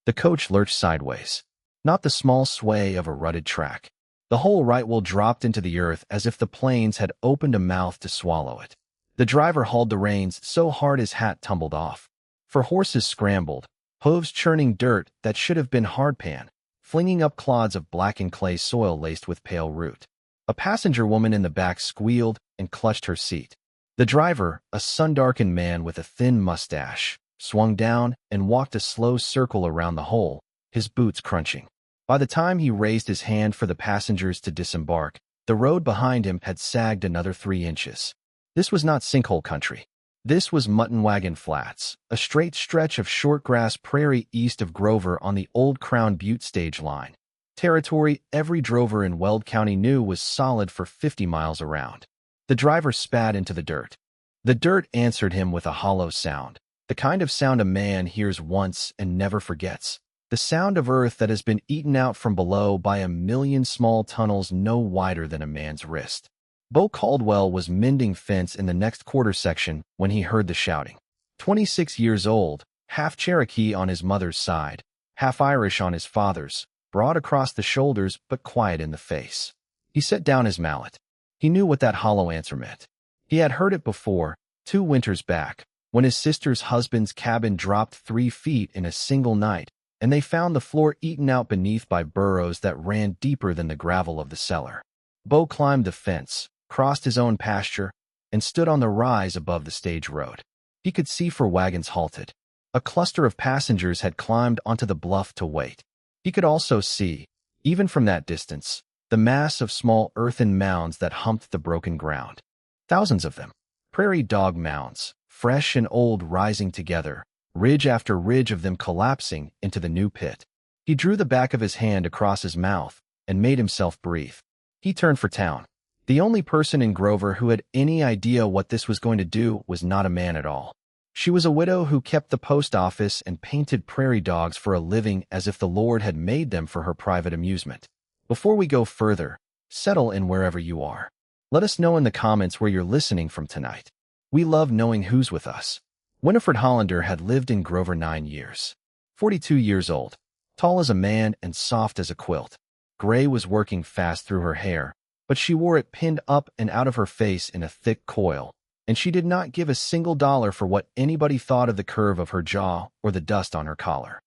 The coach lurched sideways. Not the small sway of a rutted track. The whole right wheel dropped into the earth as if the planes had opened a mouth to swallow it. The driver hauled the reins so hard his hat tumbled off. For horses scrambled, hooves churning dirt that should have been hardpan, flinging up clods of blackened clay soil laced with pale root. A passenger woman in the back squealed and clutched her seat. The driver, a sun-darkened man with a thin mustache, swung down and walked a slow circle around the hole, his boots crunching. By the time he raised his hand for the passengers to disembark, the road behind him had sagged another 3 inches. This was not sinkhole country. This was Mutton Wagon Flats, a straight stretch of short-grass prairie east of Grover on the old Crown Butte Stage Line. Territory every drover in Weld County knew was solid for 50 miles around. The driver spat into the dirt. The dirt answered him with a hollow sound, the kind of sound a man hears once and never forgets. The sound of earth that has been eaten out from below by a million small tunnels no wider than a man's wrist. Bo Caldwell was mending fence in the next quarter section when he heard the shouting. 26 years old, half Cherokee on his mother's side, half Irish on his father's, broad across the shoulders but quiet in the face. He set down his mallet. He knew what that hollow answer meant. He had heard it before, 2 winters back, when his sister's husband's cabin dropped 3 feet in a single night, and they found the floor eaten out beneath by burrows that ran deeper than the gravel of the cellar. Bo climbed the fence, crossed his own pasture, and stood on the rise above the stage road. He could see 4 wagons halted. A cluster of passengers had climbed onto the bluff to wait. He could also see, even from that distance, the mass of small earthen mounds that humped the broken ground. Thousands of them. Prairie dog mounds, fresh and old rising together, ridge after ridge of them collapsing into the new pit. He drew the back of his hand across his mouth and made himself breathe. He turned for town. The only person in Grover who had any idea what this was going to do was not a man at all. She was a widow who kept the post office and painted prairie dogs for a living as if the Lord had made them for her private amusement. Before we go further, settle in wherever you are. Let us know in the comments where you're listening from tonight. We love knowing who's with us. Winnifred Hollander had lived in Grover 9 years. 42 years old, tall as a man and soft as a quilt. Gray was working fast through her hair, but she wore it pinned up and out of her face in a thick coil, and she did not give a single dollar for what anybody thought of the curve of her jaw or the dust on her collar.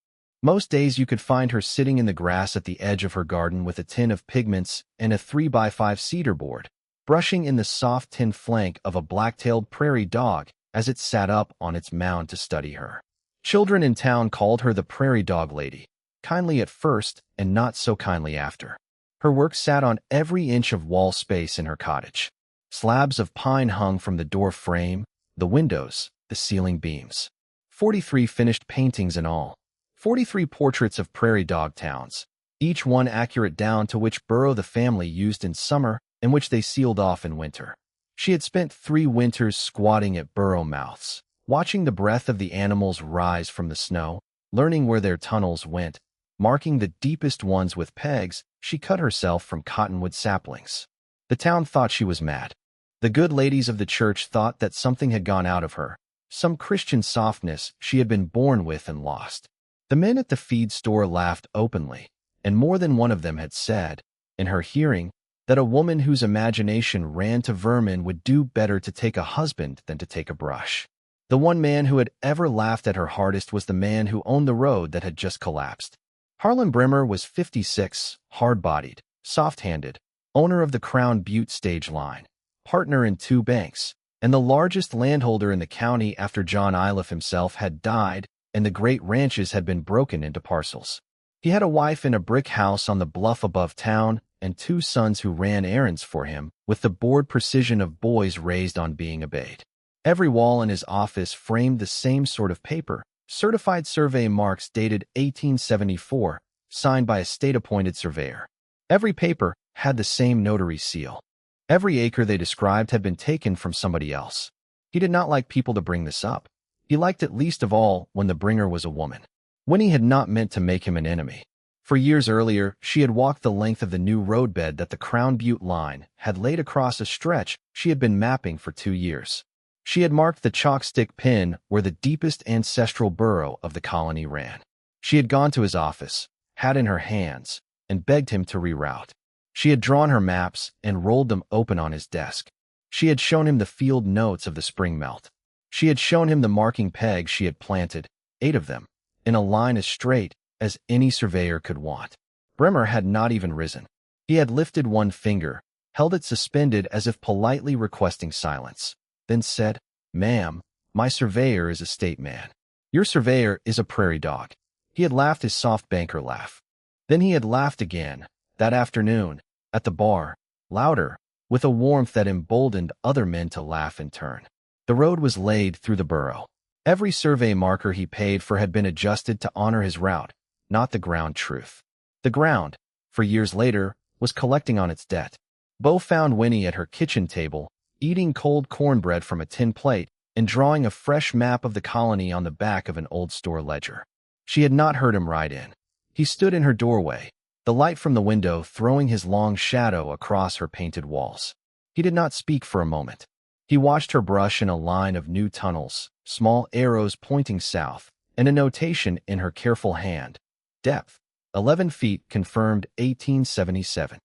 Most days you could find her sitting in the grass at the edge of her garden with a tin of pigments and a 3x5 cedar board, brushing in the soft tin flank of a black-tailed prairie dog as it sat up on its mound to study her. Children in town called her the prairie dog lady, kindly at first and not so kindly after. Her work sat on every inch of wall space in her cottage. Slabs of pine hung from the door frame, the windows, the ceiling beams. 43 finished paintings in all. 43 portraits of prairie dog towns, each one accurate down to which burrow the family used in summer and which they sealed off in winter. She had spent 3 winters squatting at burrow mouths, watching the breath of the animals rise from the snow, learning where their tunnels went, marking the deepest ones with pegs she cut herself from cottonwood saplings. The town thought she was mad. The good ladies of the church thought that something had gone out of her, some Christian softness she had been born with and lost. The men at the feed store laughed openly, and more than one of them had said, in her hearing, that a woman whose imagination ran to vermin would do better to take a husband than to take a brush. The one man who had ever laughed at her hardest was the man who owned the road that had just collapsed. Harlan Bremer was 56, hard-bodied, soft-handed, owner of the Crown Butte Stage Line, partner in 2 banks, and the largest landholder in the county after John Iliff himself had died and the great ranches had been broken into parcels. He had a wife in a brick house on the bluff above town and 2 sons who ran errands for him with the bored precision of boys raised on being obeyed. Every wall in his office framed the same sort of paper, certified survey marks dated 1874, signed by a state-appointed surveyor. Every paper had the same notary seal. Every acre they described had been taken from somebody else. He did not like people to bring this up. He liked it least of all when the bringer was a woman. Winny had not meant to make him an enemy. For years earlier, she had walked the length of the new roadbed that the Crown Butte line had laid across a stretch she had been mapping for 2 years. She had marked the chalk stick pin where the deepest ancestral burrow of the colony ran. She had gone to his office, hat in her hands, and begged him to reroute. She had drawn her maps and rolled them open on his desk. She had shown him the field notes of the spring melt. She had shown him the marking pegs she had planted, 8 of them, in a line as straight as any surveyor could want. Bremer had not even risen. He had lifted one finger, held it suspended as if politely requesting silence, then said, "Ma'am, my surveyor is a state man. Your surveyor is a prairie dog." He had laughed his soft banker laugh. Then he had laughed again, that afternoon, at the bar, louder, with a warmth that emboldened other men to laugh in turn. The road was laid through the burrow. Every survey marker he paid for had been adjusted to honor his route, not the ground truth. The ground, for years later, was collecting on its debt. Bo found Winny at her kitchen table, eating cold cornbread from a tin plate and drawing a fresh map of the colony on the back of an old store ledger. She had not heard him ride in. He stood in her doorway, the light from the window throwing his long shadow across her painted walls. He did not speak for a moment. He watched her brush in a line of new tunnels, small arrows pointing south, and a notation in her careful hand. Depth, 11 feet, confirmed 1877.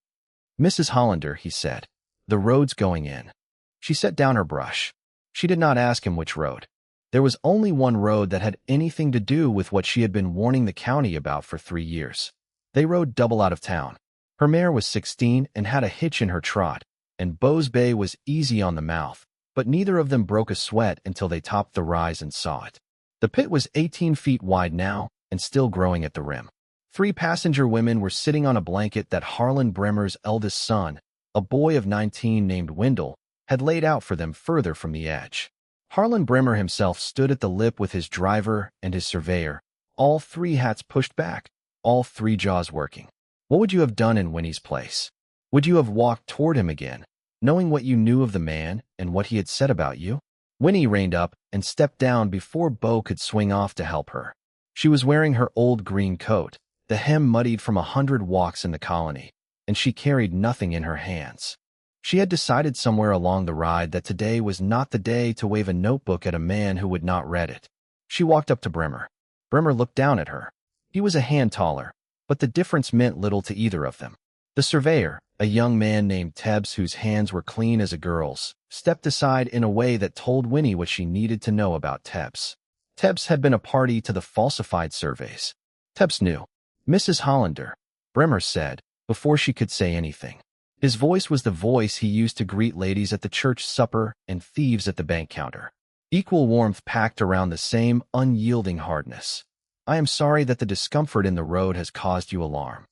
"Mrs. Hollander," he said, "the road's going in." She set down her brush. She did not ask him which road. There was only one road that had anything to do with what she had been warning the county about for 3 years. They rode double out of town. Her mare was 16 and had a hitch in her trot, and Bo's bay was easy on the mouth, but neither of them broke a sweat until they topped the rise and saw it. The pit was 18 feet wide now and still growing at the rim. 3 passenger women were sitting on a blanket that Harlan Bremer's eldest son, a boy of 19 named Wendell, had laid out for them further from the edge. Harlan Bremer himself stood at the lip with his driver and his surveyor, all 3 hats pushed back, all 3 jaws working. What would you have done in Winnie's place? Would you have walked toward him again, knowing what you knew of the man and what he had said about you? Winnie reined up and stepped down before Bo could swing off to help her. She was wearing her old green coat, the hem muddied from 100 walks in the colony, and she carried nothing in her hands. She had decided somewhere along the ride that today was not the day to wave a notebook at a man who would not read it. She walked up to Bremer. Bremer looked down at her. He was a hand taller, but the difference meant little to either of them. The surveyor, a young man named Tebbs whose hands were clean as a girl's, stepped aside in a way that told Winnie what she needed to know about Tebbs. Tebbs had been a party to the falsified surveys. Tebbs knew. "Mrs. Hollander," Bremer said, before she could say anything. His voice was the voice he used to greet ladies at the church supper and thieves at the bank counter. Equal warmth packed around the same unyielding hardness. "I am sorry that the discomfort in the road has caused you alarm."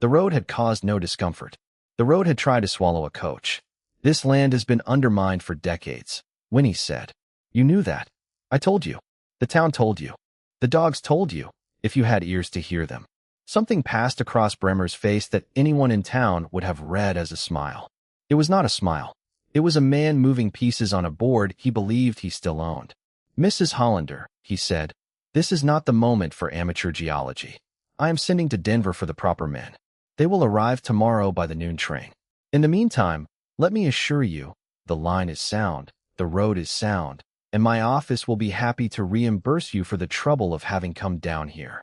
The road had caused no discomfort. The road had tried to swallow a coach. "This land has been undermined for decades," Winnie said. "You knew that. I told you. The town told you. The dogs told you, if you had ears to hear them." Something passed across Bremer's face that anyone in town would have read as a smile. It was not a smile. It was a man moving pieces on a board he believed he still owned. "Mrs. Hollander," he said, "this is not the moment for amateur geology. I am sending to Denver for the proper men. They will arrive tomorrow by the noon train. In the meantime, let me assure you, the line is sound, the road is sound, and my office will be happy to reimburse you for the trouble of having come down here."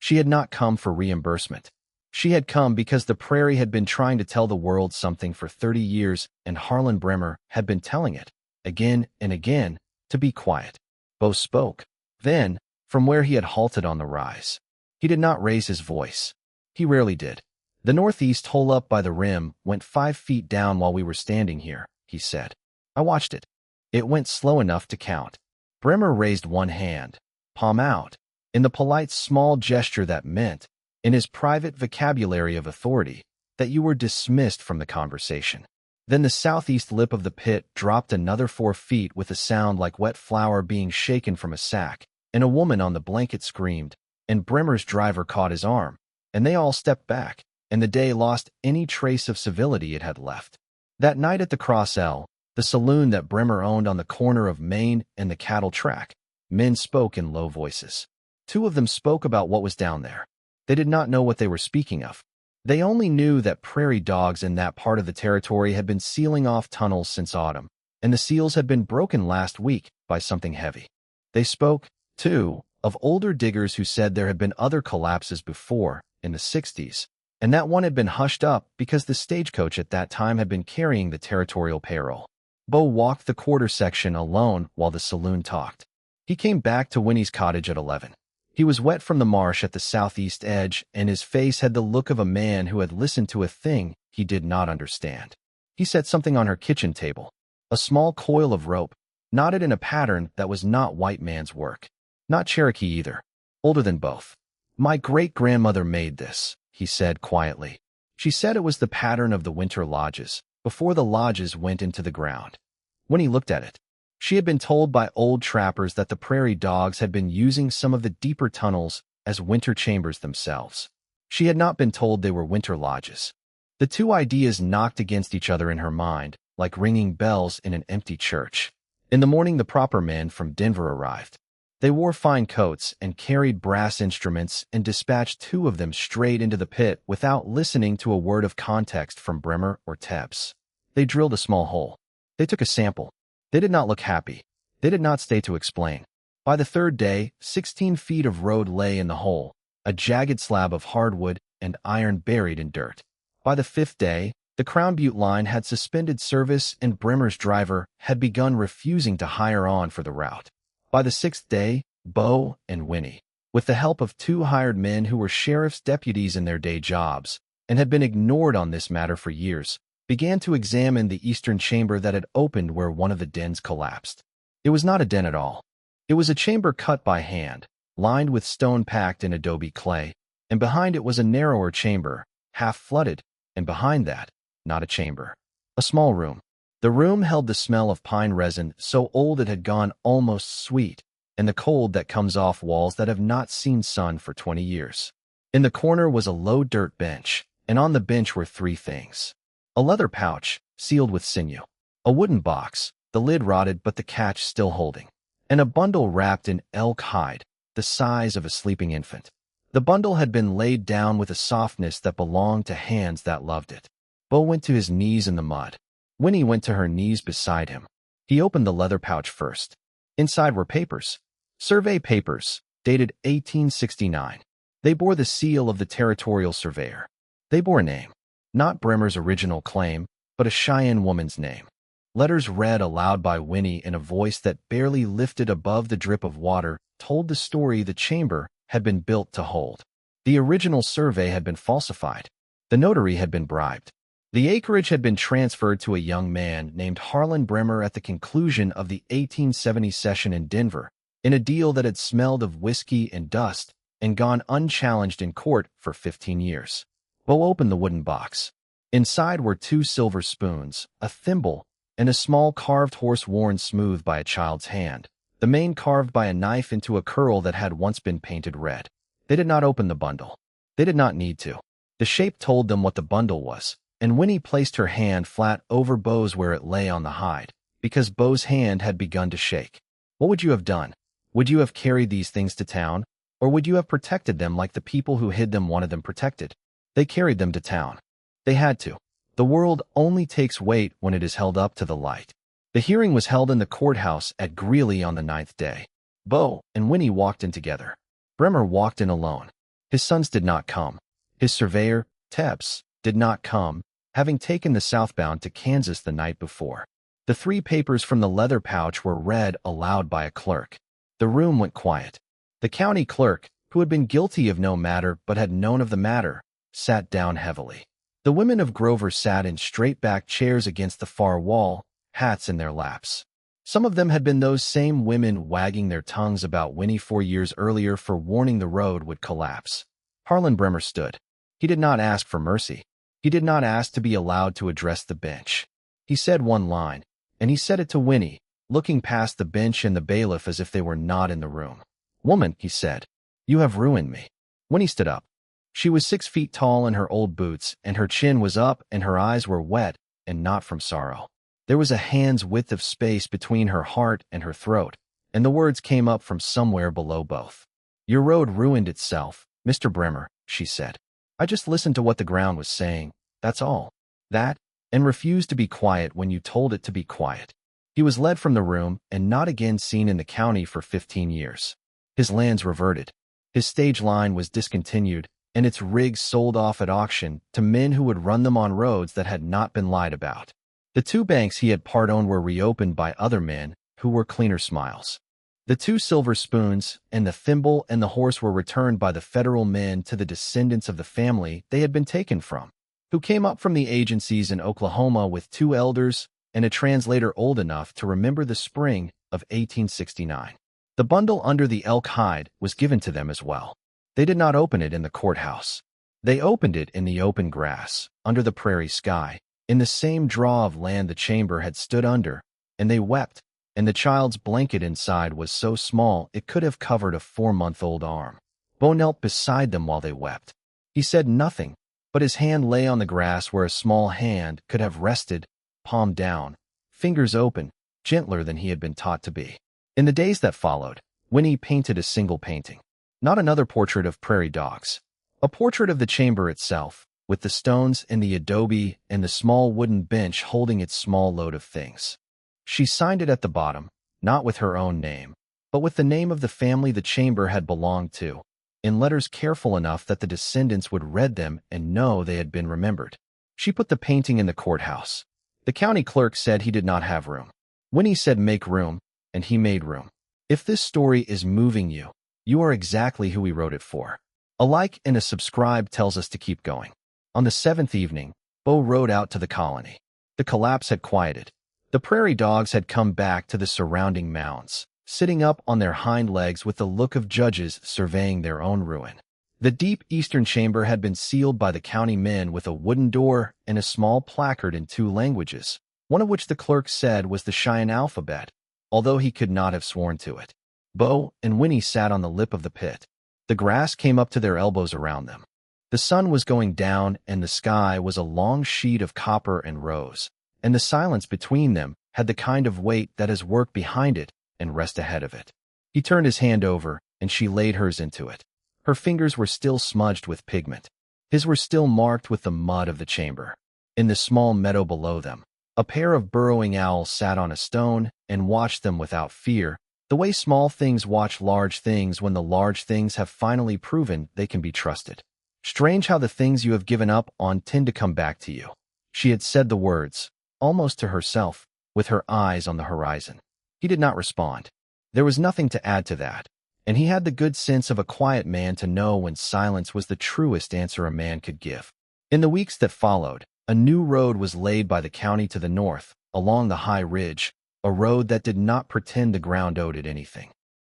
She had not come for reimbursement. She had come because the Prairie had been trying to tell the world something for 30 years, and Harlan Bremer had been telling it, again and again, to be quiet. Bo spoke. Then, from where he had halted on the rise. He did not raise his voice. He rarely did. "The northeast hole up by the rim went 5 feet down while we were standing here," he said. "I watched it. It went slow enough to count." Bremer raised one hand, palm out, in the polite small gesture that meant, in his private vocabulary of authority, that you were dismissed from the conversation. Then the southeast lip of the pit dropped another 4 feet with a sound like wet flour being shaken from a sack, and a woman on the blanket screamed, and Bremer's driver caught his arm, and they all stepped back, and the day lost any trace of civility it had left. That night at the Cross L, the saloon that Bremer owned on the corner of Main and the cattle track, men spoke in low voices. 2 of them spoke about what was down there. They did not know what they were speaking of. They only knew that prairie dogs in that part of the territory had been sealing off tunnels since autumn, and the seals had been broken last week by something heavy. They spoke, too, of of older diggers who said there had been other collapses before, in the 60s, and that one had been hushed up because the Stagecoach at that time had been carrying the territorial payroll. Bo walked the quarter section alone while the saloon talked. He came back to Winnie's cottage at 11. He was wet from the marsh at the southeast edge, and his face had the look of a man who had listened to a thing he did not understand. He set something on her kitchen table, a small coil of rope, knotted in a pattern that was not white man's work. Not Cherokee either, older than both. "My great-grandmother made this," he said quietly. "She said it was the pattern of the winter lodges, before the lodges went into the ground." When he looked at it, she had been told by old trappers that the prairie dogs had been using some of the deeper tunnels as winter chambers themselves. She had not been told they were winter lodges. The two ideas knocked against each other in her mind, like ringing bells in an empty church. In the morning, the proper men from Denver arrived. They wore fine coats and carried brass instruments and dispatched two of them straight into the pit without listening to a word of context from Bremer or Tebbs. They drilled a small hole. They took a sample. They did not look happy. They did not stay to explain. By the third day, 16 feet of road lay in the hole, a jagged slab of hardwood and iron buried in dirt. By the fifth day, the Crown Butte line had suspended service and Bremer's driver had begun refusing to hire on for the route. By the sixth day, Bo and Winny, with the help of two hired men who were sheriff's deputies in their day jobs and had been ignored on this matter for years, began to examine the eastern chamber that had opened where one of the dens collapsed. It was not a den at all. It was a chamber cut by hand, lined with stone packed in adobe clay, and behind it was a narrower chamber, half flooded, and behind that, not a chamber, a small room. The room held the smell of pine resin so old it had gone almost sweet, and the cold that comes off walls that have not seen sun for 20 years. In the corner was a low dirt bench, and on the bench were three things: a leather pouch, sealed with sinew, a wooden box, the lid rotted but the catch still holding, and a bundle wrapped in elk hide, the size of a sleeping infant. The bundle had been laid down with a softness that belonged to hands that loved it. Bo went to his knees in the mud. Winnie went to her knees beside him. He opened the leather pouch first. Inside were papers. Survey papers, dated 1869. They bore the seal of the territorial surveyor. They bore a name. Not Bremer's original claim, but a Cheyenne woman's name. Letters read aloud by Winnie in a voice that barely lifted above the drip of water told the story the chamber had been built to hold. The original survey had been falsified. The notary had been bribed. The acreage had been transferred to a young man named Harlan Bremer at the conclusion of the 1870 session in Denver, in a deal that had smelled of whiskey and dust and gone unchallenged in court for 15 years. Bo opened the wooden box. Inside were two silver spoons, a thimble, and a small carved horse worn smooth by a child's hand, the mane carved by a knife into a curl that had once been painted red. They did not open the bundle. They did not need to. The shape told them what the bundle was, and Winnie placed her hand flat over Bo's where it lay on the hide, because Bo's hand had begun to shake. What would you have done? Would you have carried these things to town, or would you have protected them like the people who hid them wanted them protected? They carried them to town. They had to. The world only takes weight when it is held up to the light. The hearing was held in the courthouse at Greeley on the 9th day. Bo and Winnie walked in together. Bremer walked in alone. His sons did not come. His surveyor, Tebbs, did not come, having taken the southbound to Kansas the night before. The three papers from the leather pouch were read aloud by a clerk. The room went quiet. The county clerk, who had been guilty of no matter but had known of the matter, sat down heavily. The women of Grover sat in straight-back chairs against the far wall, hats in their laps. Some of them had been those same women wagging their tongues about Winnie 4 years earlier for warning the road would collapse. Harlan Bremer stood. He did not ask for mercy. He did not ask to be allowed to address the bench. He said one line, and he said it to Winnie, looking past the bench and the bailiff as if they were not in the room. "Woman," he said, "you have ruined me." Winnie stood up. She was 6 feet tall in her old boots, and her chin was up and her eyes were wet, and not from sorrow. There was a hand's width of space between her heart and her throat, and the words came up from somewhere below both. "Your road ruined itself, Mr. Bremer," she said. "I just listened to what the ground was saying, that's all. That, and refused to be quiet when you told it to be quiet." He was led from the room and not again seen in the county for 15 years. His lands reverted. His stage line was discontinued, and its rigs sold off at auction to men who would run them on roads that had not been lied about. The two banks he had part-owned were reopened by other men who were cleaner smiles. The two silver spoons and the thimble and the horse were returned by the federal men to the descendants of the family they had been taken from, who came up from the agencies in Oklahoma with two elders and a translator old enough to remember the spring of 1869. The bundle under the elk hide was given to them as well. They did not open it in the courthouse. They opened it in the open grass, under the prairie sky, in the same draw of land the chamber had stood under, and they wept, and the child's blanket inside was so small it could have covered a 4-month-old arm. Bo knelt beside them while they wept. He said nothing, but his hand lay on the grass where a small hand could have rested, palm down, fingers open, gentler than he had been taught to be. In the days that followed, Winny painted a single painting. Not another portrait of prairie dogs. A portrait of the chamber itself, with the stones and the adobe and the small wooden bench holding its small load of things. She signed it at the bottom, not with her own name, but with the name of the family the chamber had belonged to, in letters careful enough that the descendants would read them and know they had been remembered. She put the painting in the courthouse. The county clerk said he did not have room. Winny said make room, and he made room. If this story is moving you, you are exactly who we wrote it for. A like and a subscribe tells us to keep going. On the 7th evening, Bo rode out to the colony. The collapse had quieted. The prairie dogs had come back to the surrounding mounds, sitting up on their hind legs with the look of judges surveying their own ruin. The deep eastern chamber had been sealed by the county men with a wooden door and a small placard in 2 languages, one of which the clerk said was the Cheyenne alphabet, although he could not have sworn to it. Bo and Winny sat on the lip of the pit. The grass came up to their elbows around them. The sun was going down, and the sky was a long sheet of copper and rose, and the silence between them had the kind of weight that has work behind it and rest ahead of it. He turned his hand over, and she laid hers into it. Her fingers were still smudged with pigment. His were still marked with the mud of the chamber. In the small meadow below them, a pair of burrowing owls sat on a stone and watched them without fear, the way small things watch large things when the large things have finally proven they can be trusted. Strange how the things you have given up on tend to come back to you. She had said the words, almost to herself, with her eyes on the horizon. He did not respond. There was nothing to add to that, and he had the good sense of a quiet man to know when silence was the truest answer a man could give. In the weeks that followed, a new road was laid by the county to the north, along the high ridge, a road that did not pretend the ground owed it anything.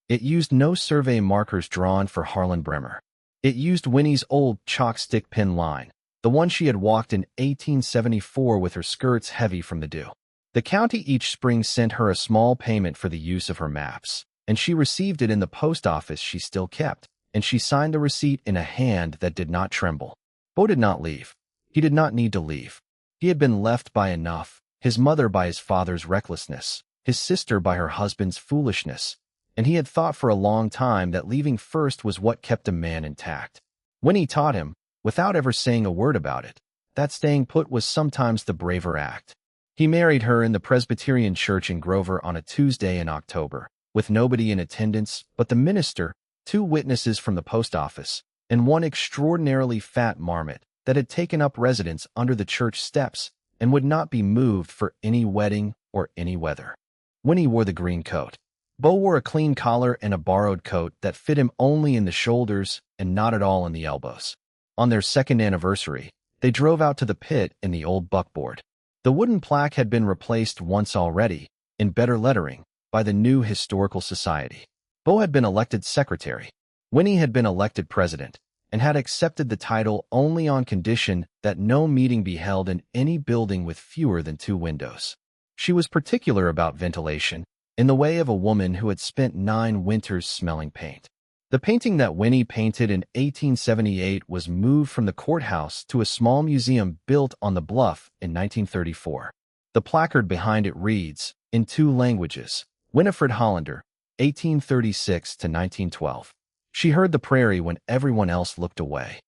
It used no survey markers drawn for Harlan Bremer. It used Winnie's old chalk stick pin line, the one she had walked in 1874 with her skirts heavy from the dew. The county each spring sent her a small payment for the use of her maps, and she received it in the post office she still kept, and she signed the receipt in a hand that did not tremble. Bo did not leave. He did not need to leave. He had been left by enough, his mother by his father's recklessness, his sister by her husband's foolishness, and he had thought for a long time that leaving first was what kept a man intact. Winnie taught him, without ever saying a word about it, that staying put was sometimes the braver act. He married her in the Presbyterian church in Grover on a Tuesday in October, with nobody in attendance but the minister, 2 witnesses from the post office, and one extraordinarily fat marmot that had taken up residence under the church steps and would not be moved for any wedding or any weather. Winnie wore the green coat. Bo wore a clean collar and a borrowed coat that fit him only in the shoulders and not at all in the elbows. On their 2nd anniversary, they drove out to the pit in the old buckboard. The wooden plaque had been replaced once already, in better lettering, by the new Historical Society. Bo had been elected secretary. Winnie had been elected president, and had accepted the title only on condition that no meeting be held in any building with fewer than 2 windows. She was particular about ventilation, in the way of a woman who had spent 9 winters smelling paint. The painting that Winnie painted in 1878 was moved from the courthouse to a small museum built on the bluff in 1934. The placard behind it reads, in 2 languages, Winnifred Hollander, 1836 to 1912. She heard the Prairie when everyone else looked away.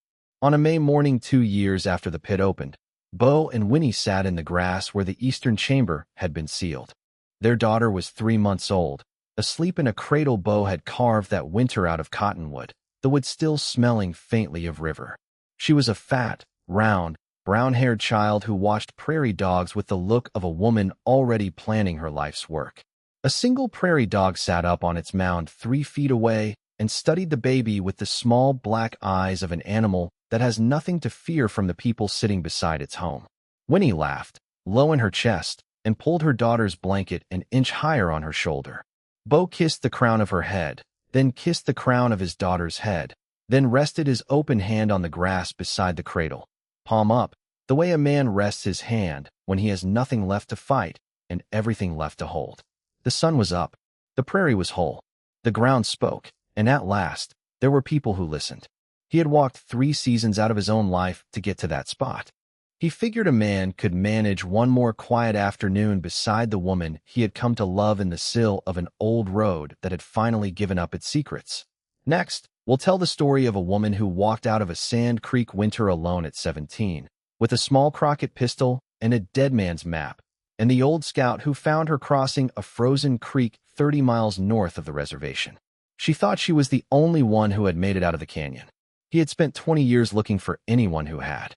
On a May morning 2 years after the pit opened, Bo and Winnie sat in the grass where the eastern chamber had been sealed. Their daughter was 3 months old, asleep in a cradle Bo had carved that winter out of cottonwood, the wood still smelling faintly of river. She was a fat, round, brown-haired child who watched prairie dogs with the look of a woman already planning her life's work. A single prairie dog sat up on its mound 3 feet away and studied the baby with the small black eyes of an animal that has nothing to fear from the people sitting beside its home. Winny laughed, low in her chest, and pulled her daughter's blanket an inch higher on her shoulder. Bo kissed the crown of her head, then kissed the crown of his daughter's head, then rested his open hand on the grass beside the cradle, palm up, the way a man rests his hand when he has nothing left to fight and everything left to hold. The sun was up. The prairie was whole. The ground spoke, and at last, there were people who listened. He had walked 3 seasons out of his own life to get to that spot. He figured a man could manage one more quiet afternoon beside the woman he had come to love in the sill of an old road that had finally given up its secrets. Next, we'll tell the story of a woman who walked out of a Sand Creek winter alone at 17, with a small Crockett pistol and a dead man's map, and the old scout who found her crossing a frozen creek 30 miles north of the reservation. She thought she was the only one who had made it out of the canyon. He had spent 20 years looking for anyone who had.